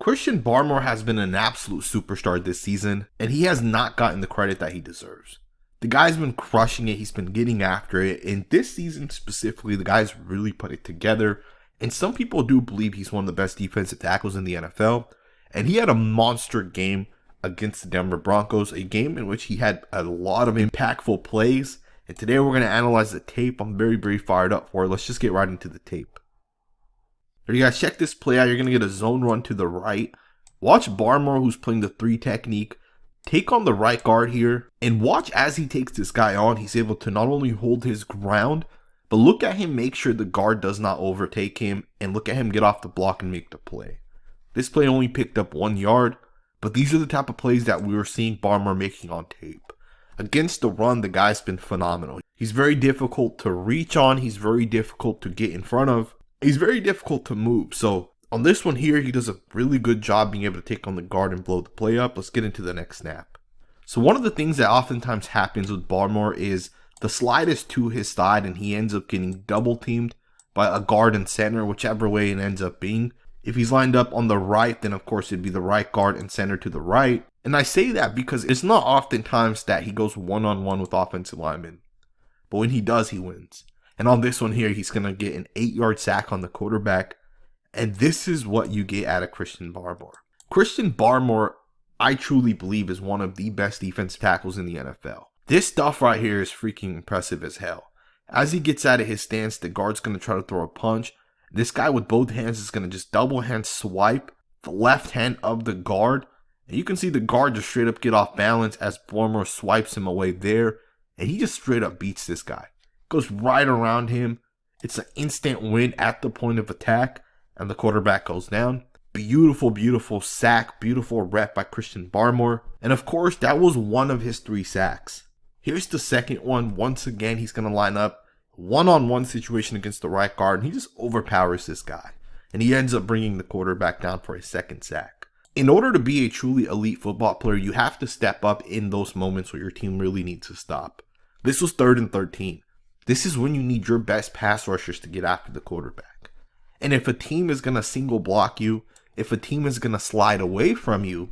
Christian Barmore has been an absolute superstar this season, and he has not gotten the credit that he deserves. The guy's been crushing it, he's been getting after it, and this season specifically, the guy's really put it together, and some people do believe he's one of the best defensive tackles in the NFL, and he had a monster game against the Denver Broncos, a game in which he had a lot of impactful plays, and today we're going to analyze the tape. I'm very fired up for it. Let's just get right into the tape. You guys, check this play out. You're going to get a zone run to the right. Watch Barmore, who's playing the 3 technique, take on the right guard here. And watch as he takes this guy on, he's able to not only hold his ground, but look at him make sure the guard does not overtake him. And look at him get off the block and make the play. This play only picked up 1 yard. But these are the type of plays that we were seeing Barmore making on tape. Against the run, the guy's been phenomenal. He's very difficult to reach on. He's very difficult to get in front of. He's very difficult to move. So on this one here, he does a really good job being able to take on the guard and blow the play up. Let's get into the next snap. So one of the things that oftentimes happens with Barmore is the slide is to his side and he ends up getting double teamed by a guard and center, whichever way it ends up being. If he's lined up on the right, then of course it'd be the right guard and center to the right. And I say that because it's not oftentimes that he goes one-on-one with offensive linemen. But when he does, he wins. And on this one here, he's going to get an 8-yard sack on the quarterback. And this is what you get out of Christian Barmore. Christian Barmore, I truly believe, is one of the best defensive tackles in the NFL. This stuff right here is freaking impressive as hell. As he gets out of his stance, the guard's going to try to throw a punch. This guy with both hands is going to just double hand swipe the left hand of the guard. And you can see the guard just straight up get off balance as Barmore swipes him away there. And he just straight up beats this guy. Goes right around him. It's an instant win at the point of attack. And the quarterback goes down. Beautiful sack. Beautiful rep by Christian Barmore. And of course, that was one of his 3 sacks. Here's the second one. Once again, he's going to line up one-on-one situation against the right guard. And he just overpowers this guy. And he ends up bringing the quarterback down for a second sack. In order to be a truly elite football player, you have to step up in those moments where your team really needs to stop. This was 3rd and 13. This is when you need your best pass rushers to get after the quarterback. And if a team is going to single block you, if a team is going to slide away from you,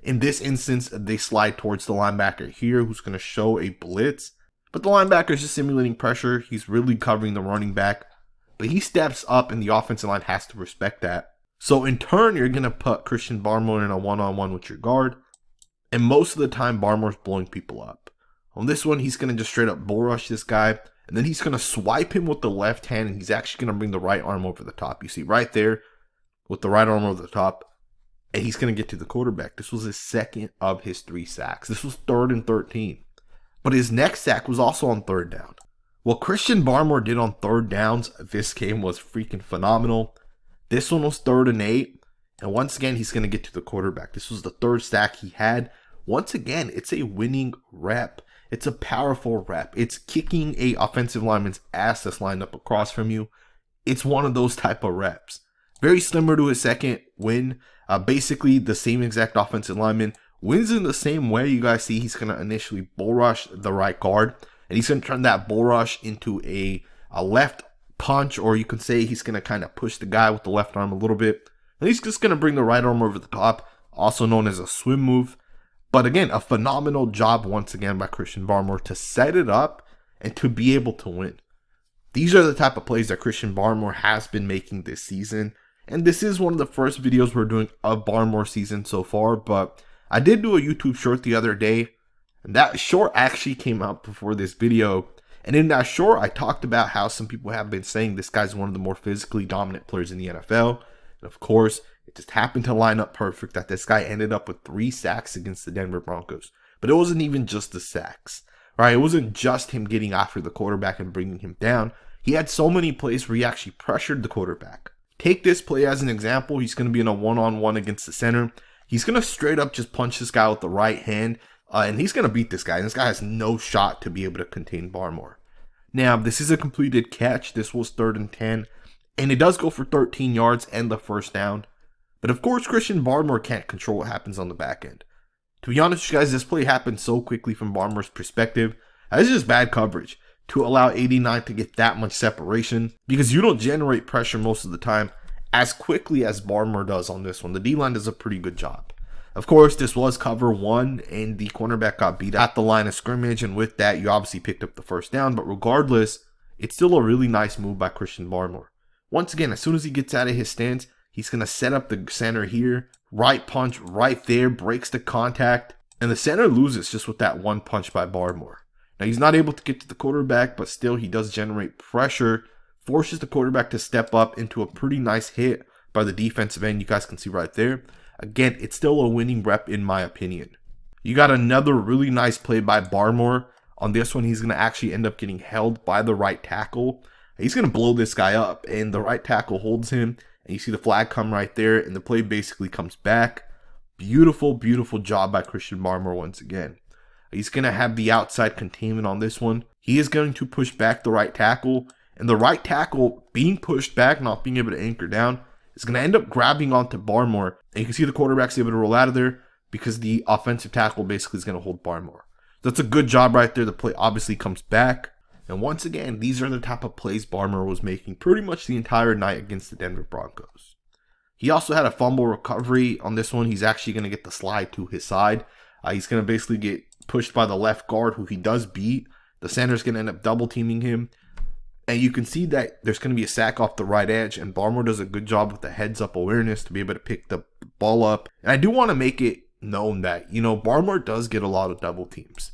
in this instance, they slide towards the linebacker here who's going to show a blitz. But the linebacker is just simulating pressure. He's really covering the running back. But he steps up and the offensive line has to respect that. So in turn, you're going to put Christian Barmore in a one-on-one with your guard. And most of the time, Barmore's blowing people up. On this one, he's going to just straight up bull rush this guy. And then he's going to swipe him with the left hand, and he's actually going to bring the right arm over the top. You see right there with the right arm over the top, and he's going to get to the quarterback. This was his second of his 3 sacks. This was 3rd and 13. But his next sack was also on 3rd down. What Christian Barmore did on 3rd downs this game was freaking phenomenal. This one was 3rd and 8. And once again, he's going to get to the quarterback. This was the 3rd sack he had. Once again, it's a winning rep. It's a powerful rep. It's kicking a offensive lineman's ass that's lined up across from you. It's one of those type of reps. Very similar to his second win. Basically, the same exact offensive lineman wins in the same way. You guys see he's going to initially bull rush the right guard. And he's going to turn that bull rush into a left punch. Or you can say he's going to kind of push the guy with the left arm a little bit. And he's just going to bring the right arm over the top. Also known as a swim move. But again, a phenomenal job once again by Christian Barmore to set it up and to be able to win. These are the type of plays that Christian Barmore has been making this season. And this is one of the first videos we're doing of Barmore season so far. But I did do a YouTube short the other day. And that short actually came out before this video. And in that short, I talked about how some people have been saying this guy's one of the more physically dominant players in the NFL. And of course, it just happened to line up perfect that this guy ended up with 3 sacks against the Denver Broncos. But it wasn't even just the sacks, right? It wasn't just him getting after the quarterback and bringing him down. He had so many plays where he actually pressured the quarterback. Take this play as an example. He's going to be in a one-on-one against the center. He's going to straight up just punch this guy with the right hand. And he's going to beat this guy. And this guy has no shot to be able to contain Barmore. Now, this is a completed catch. This was 3rd and 10. And it does go for 13 yards and the 1st down. But of course, Christian Barmore can't control what happens on the back end. To be honest with you guys, this play happened so quickly from Barmore's perspective. This is just bad coverage to allow 89 to get that much separation because you don't generate pressure most of the time as quickly as Barmore does on this one. The D-line does a pretty good job. Of course, this was cover 1, and the cornerback got beat at the line of scrimmage, and with that, you obviously picked up the first down, but regardless, it's still a really nice move by Christian Barmore. Once again, as soon as he gets out of his stance, he's going to set up the center here, right punch right there, breaks the contact, and the center loses just with that one punch by Barmore. Now, he's not able to get to the quarterback, but still he does generate pressure, forces the quarterback to step up into a pretty nice hit by the defensive end. You guys can see right there. Again, it's still a winning rep in my opinion. You got another really nice play by Barmore. On this one, he's going to actually end up getting held by the right tackle. He's going to blow this guy up, and the right tackle holds him. And you see the flag come right there, and the play basically comes back. Beautiful, beautiful job by Christian Barmore once again. He's going to have the outside containment on this one. He is going to push back the right tackle, and the right tackle being pushed back, not being able to anchor down, is going to end up grabbing onto Barmore. And you can see the quarterback's able to roll out of there because the offensive tackle basically is going to hold Barmore. That's a good job right there. The play obviously comes back. And once again, these are the type of plays Barmore was making pretty much the entire night against the Denver Broncos. He also had a fumble recovery on this one. He's actually going to get the slide to his side. He's going to basically get pushed by the left guard, who he does beat. The center's going to end up double teaming him. And you can see that there's going to be a sack off the right edge, and Barmore does a good job with the heads-up awareness to be able to pick the ball up. And I do want to make it known that, Barmore does get a lot of double teams.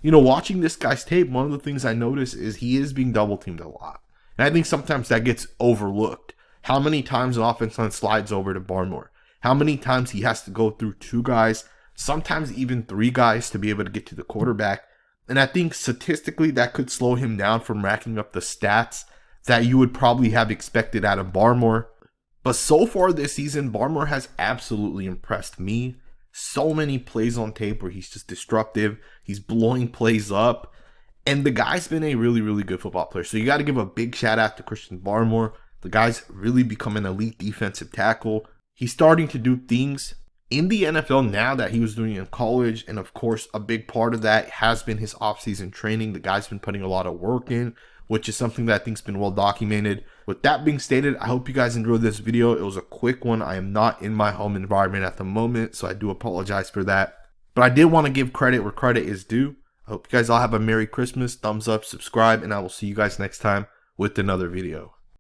Watching this guy's tape, one of the things I notice is he is being double teamed a lot. And I think sometimes that gets overlooked. How many times an offense line slides over to Barmore? How many times he has to go through 2 guys, sometimes even 3 guys to be able to get to the quarterback. And I think statistically that could slow him down from racking up the stats that you would probably have expected out of Barmore. But so far this season, Barmore has absolutely impressed me. So many plays on tape where he's just disruptive. He's blowing plays up. And the guy's been a really, really good football player. So you got to give a big shout out to Christian Barmore. The guy's really become an elite defensive tackle. He's starting to do things in the NFL now that he was doing in college. And of course, a big part of that has been his offseason training. The guy's been putting a lot of work in, which is something that I think has been well documented. With that being stated, I hope you guys enjoyed this video. It was a quick one. I am not in my home environment at the moment, so I do apologize for that. But I did want to give credit where credit is due. I hope you guys all have a Merry Christmas. Thumbs up, subscribe, and I will see you guys next time with another video.